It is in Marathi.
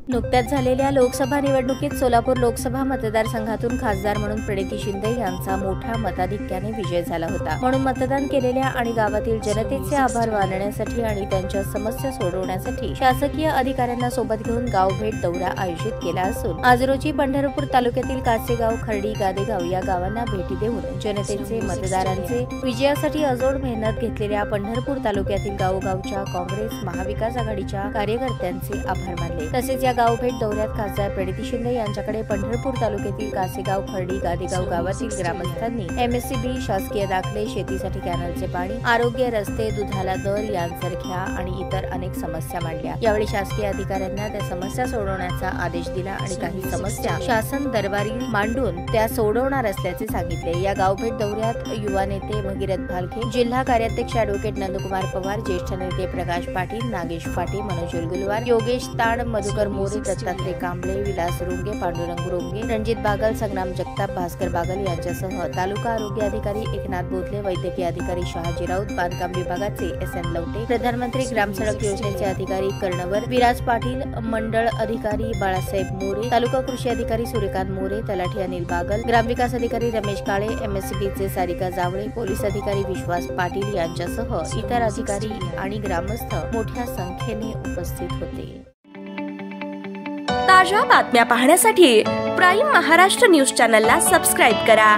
नुकत्याच झालेल्या लोकसभा निवडणुकीत सोलापूर लोकसभा मतदारसंघातून खासदार म्हणून प्रणिती शिंदे यांचा मोठ्या मताधिक्याने विजय झाला होता। म्हणून मतदान केलेल्या आणि गावातील जनतेचे आभार मानण्यासाठी आणि त्यांच्या समस्या सोडवण्यासाठी शासकीय अधिकाऱ्यांना सोबत घेऊन गावभेट दौरा आयोजित केला असून आज रोजी पंढरपूर तालुक्यातील कासेगाव, खर्डी, गादेगाव या गावांना भेटी देऊन जनतेचे मतदारांचे विजयासाठी अजोड मेहनत घेतलेल्या पंढरपूर तालुक्यातील गावोगावच्या काँग्रेस महाविकास आघाडीच्या कार्यकर्त्यांचे आभार मानले। तसेच या गावभेट दौऱ्यात खासदार प्रणिती शिंदे यांच्याकडे पंढरपूर तालुक्यातील कासेगाव, खर्डी, गादेगाव गावातील ग्रामस्थांनी MSCB, शासकीय दाखले, शेतीसाठी कॅनलचे पाणी, आरोग्य, रस्ते, दुधाला दर यांसारख्या आणि इतर अनेक समस्या मांडल्या। यावेळी शासकीय अधिकाऱ्यांना त्या समस्या सोडवण्याचा आदेश दिला आणि काही समस्या शासन दरबारी मांडून त्या सोडवणार असल्याचे सांगितले। या गावभेट दौऱ्यात युवा नेते भगीरथ भालके, जिल्हा कार्याध्यक्ष ॲडव्होकेट नंदकुमार पवार, ज्येष्ठ नेते प्रकाश पाटील, नागेश फाटे, मनोज उलगुलवार, योगेश ताड, मधुकर मोरे, दत्तात्रय कांबळे, विलास रोंगे, पांडुरंग रोंगे, रणजित बागल, संग्राम जगताप, भास्कर बागल यांच्यासह तालुका आरोग्य अधिकारी एकनाथ बोधले, वैद्यकीय अधिकारी शहाजी राऊत, बांधकाम विभागाचे SN लवटे, प्रधानमंत्री ग्राम सडक योजनेचे अधिकारी कर्णवर, विराज पाटील, मंडळ अधिकारी बाळासाहेब मोरे, तालुका कृषी अधिकारी सूर्यकांत मोरे, तलाठी अनिल बागल, ग्रामविकास अधिकारी रमेश काळे, MSCBचे सारिका जावळे, पोलीस अधिकारी विश्वास पाटील यांच्यासह इतर अधिकारी आणि ग्रामस्थ मोठ्या संख्येने उपस्थित होते। ताज्या बातम्या पाहण्यासाठी प्राईम महाराष्ट्र न्यूज चॅनलला सबस्क्राईब करा।